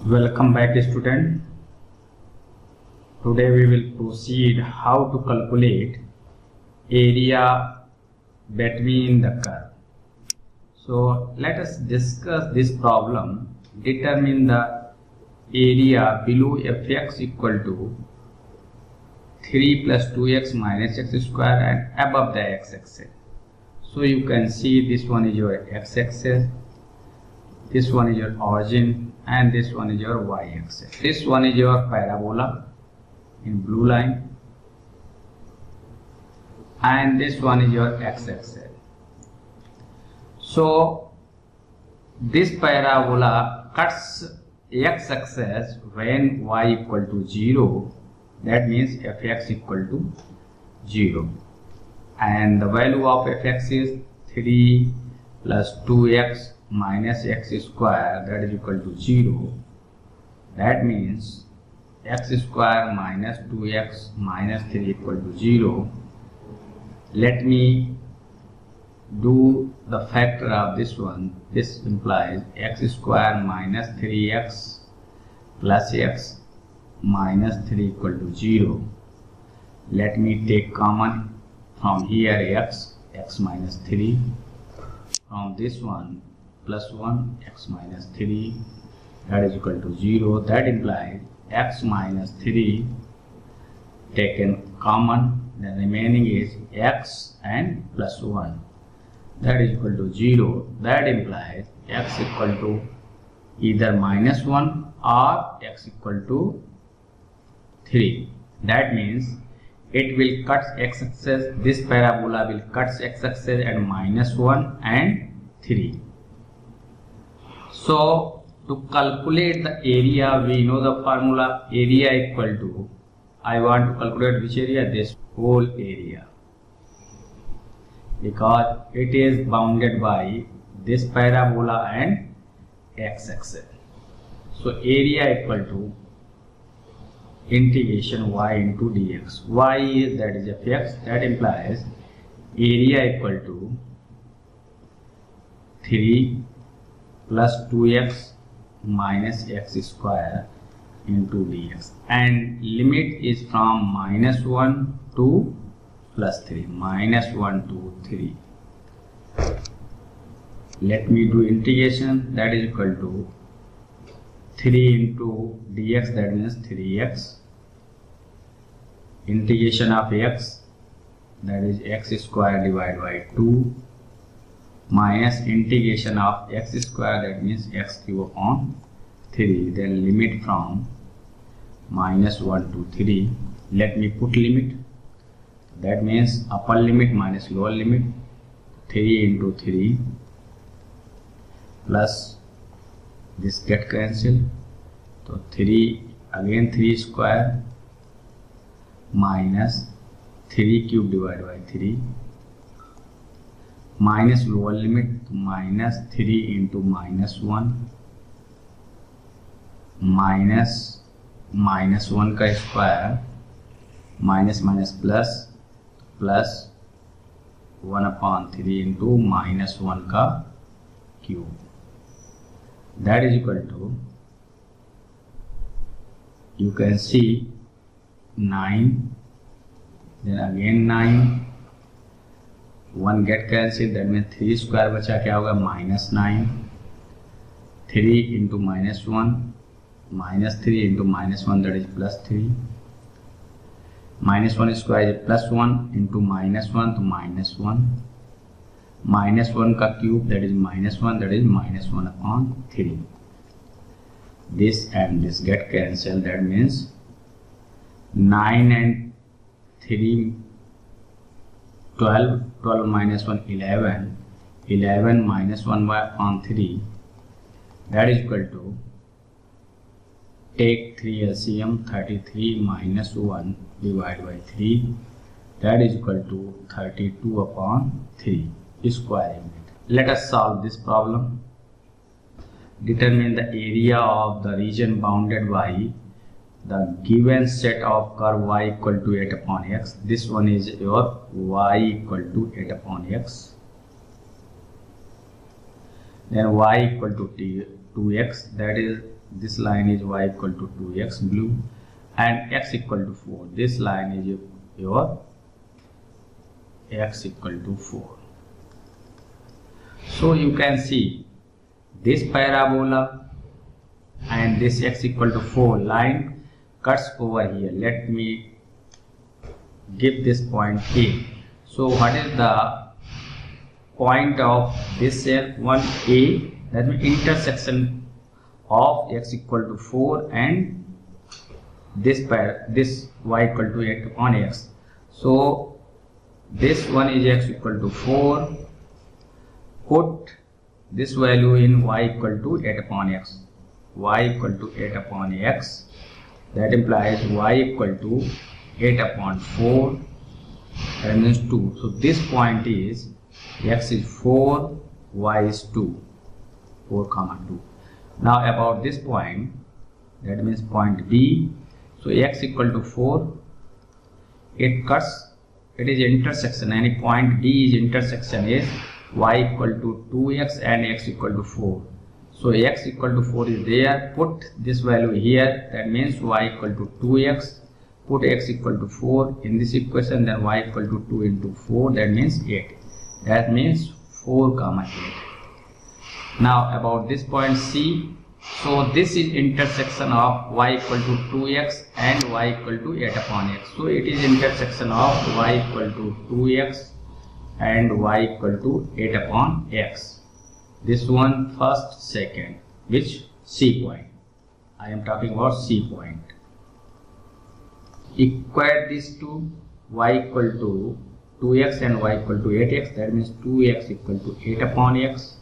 Welcome back, student. Today we will proceed how to calculate area between the curve. So let us discuss this problem. Determine the area below fx equal to 3 plus 2x minus x square and above the x-axis. So you can see this one is your x-axis, this one is your origin, and this one is your y-axis. This one is your parabola in blue line, and this one is your x-axis. So this parabola cuts x-axis when y equal to 0. That means fx equal to 0, and the value of fx is 3 plus 2x minus x square, that is equal to 0. That means x square minus 2x minus 3 equal to 0. Let me do the factor of this one. This implies x square minus 3x plus x minus 3 equal to 0. Let me take common from here x minus 3, from this one plus 1 x minus 3, that is equal to 0. That implies x minus 3 taken common, the remaining is x and plus 1, that is equal to 0. That implies x equal to either minus 1 or x equal to 3. That means it will cut x-axis, this parabola will cut x-axis at minus 1 and 3. So to calculate the area, we know the formula. Area equal to, I want to calculate which area? This whole area, because it is bounded by this parabola and x-axis. So area equal to integration y into dx. Y is, that is fx. That implies area equal to 3 plus 2x minus x square into dx, and limit is from minus 1 to plus 3, minus 1 to 3. Let me do integration. That is equal to 3 into dx, that means 3x. Integration of x, that is x square divided by 2, minus integration of x square, that means x cube upon 3. Then limit from minus 1 to 3. Let me put limit. That means upper limit minus lower limit, 3 into 3 plus this get cancelled, so 3 again 3 square minus 3 cube divided by 3, minus lower limit minus 3 into minus 1 minus minus 1 का square minus minus plus plus 1 upon 3 into minus 1 का cube, that is equal to, you can see 9, then again 9, 1 get cancelled, that means 3 square बचा, क्या होगा minus 9, 3 into minus 1, minus 3 into minus 1, that is plus 3, minus 1 square is plus 1 into minus 1 to minus 1, minus 1 का cube, that is minus 1, that is minus 1 upon 3. This and this get cancelled, that means 9 and 3, 12, 12 minus 1, 11, 11 minus 1 upon 3, that is equal to, take 3 LCM, 33 minus 1 divided by 3, that is equal to 32 upon 3 square unit. Let us solve this problem. Determine the area of the region bounded by the given set of curve y equal to 8 upon x. This one is your y equal to 8 upon x. Then y equal to 2x, that is This line is y equal to 2x blue, and x equal to 4. This line is your x equal to 4. So you can see this parabola and this x equal to 4 line cuts over here. Let me give this point A. So what is the point of this one A? That means intersection of x equal to 4 and this y equal to 8 upon x. So this one is x equal to 4. Put this value in y equal to 8 upon x. Y equal to 8 upon x. That implies y equal to 8 upon 4. That means 2. So this point is x is 4, y is 2. 4 comma 2. Now about this point, that means point B. So x equal to 4, it cuts, it is intersection. Any point B is intersection is y equal to 2x and x equal to 4. So x equal to 4 is there. Put this value here. That means y equal to 2x. Put x equal to 4 in this equation. Then y equal to 2 into 4. That means 8. That means 4 comma 8. Now about this point C. So this is intersection of y equal to 2x and y equal to 8 upon x. So it is intersection of y equal to 2x and y equal to 8 upon x. This one first, second, which C point. I am talking about C point. Equate these two, y equal to 2x and y equal to 8x. That means 2x equal to 8 upon x.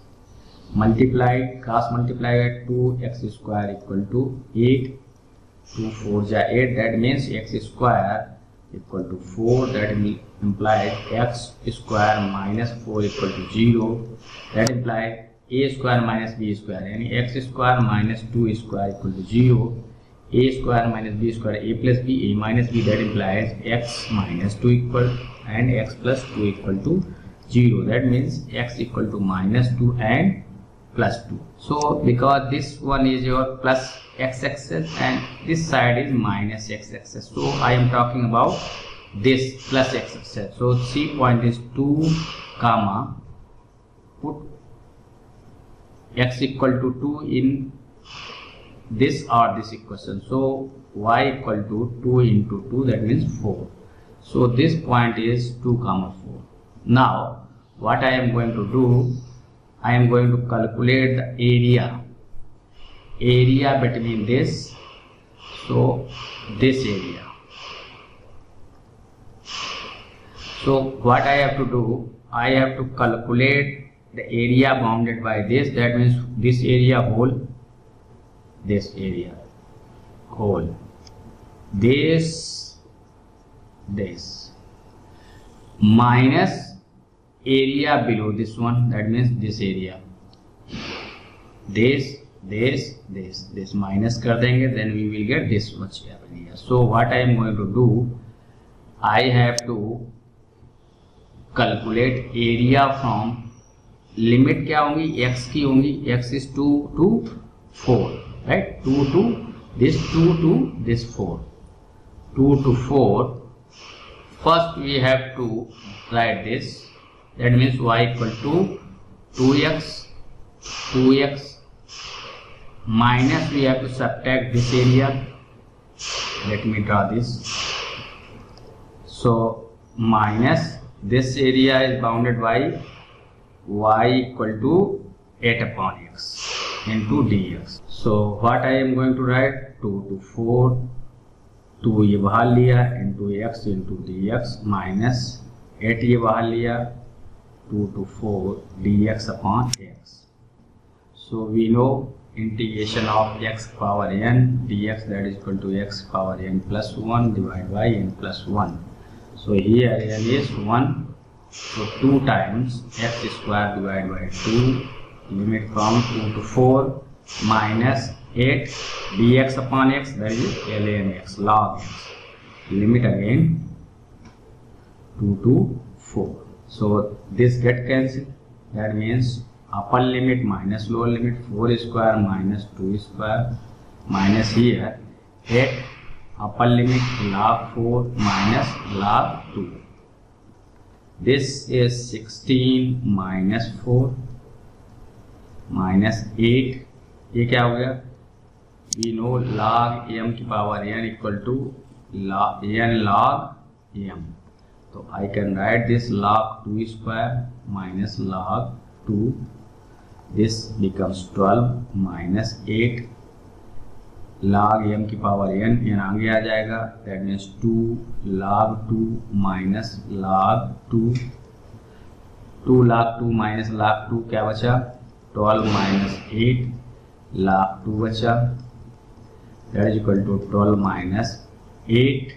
Multiplied, cross multiplied, 2x square equal to 8. 2 4 ja 8. That means x square equal to 4. That implies x square minus 4 equal to 0. That implies a square minus b square. And x square minus 2 square equal to 0. A square minus b square, a plus b, a minus b. That implies x minus 2 equal and x plus 2 equal to 0. That means x equal to minus 2 and plus 2. So because this one is your plus x-axis and this side is minus x-axis, so I am talking about this plus x-axis. So C point is 2 comma, put x equal to 2 in this or this equation. So y equal to 2 into 2, that means 4. So this point is 2 comma 4. Now what I am going to do, I am going to calculate the area between this, so this area. So what I have to do, I have to calculate the area bounded by this. That means this area whole, this area whole, this minus area below this one. That means this area, this minus kar denge, then we will get this much area. So what I am going to do, I have to calculate area from limit क्या होंगी, x की होंगी, x is 2 to 4, right? 2 to this 2 to this 4, 2 to 4. First we have to write this. That means y equal to 2x minus, we have to subtract this area. Let me draw this. So minus this area is bounded by y equal to 8 upon x into dx. So what I am going to write, 2 to 4, 2 ये बाहर लिया into x into dx minus 8 ये बाहर लिया, 2 to 4 dx upon x. So we know integration of x power n dx, that is equal to x power n plus 1 divided by n plus 1. So here n is 1. So 2 times x square divided by 2, limit from 2 to 4 minus 8 dx upon x, that is ln x, log x. Limit again 2 to 4. So this get cancelled. That means upper limit minus lower limit, 4 square minus 2 square minus here 8 upper limit log 4 minus log 2. This is 16 minus 4 minus 8. ये क्या हो गया? We know log m की power n equal to n log m. So I can write this log 2 square minus log 2. This becomes 12 minus 8 log m की power n आगे आ जाएगा. That means 2 log 2 minus log 2. 2 log 2 minus log 2 क्या बचा? 12 minus 8 log 2 बचा. That is equal to 12 minus 8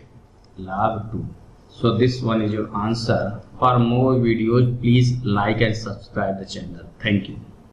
log 2. So this one is your answer. For more videos, please like and subscribe the channel. Thank you.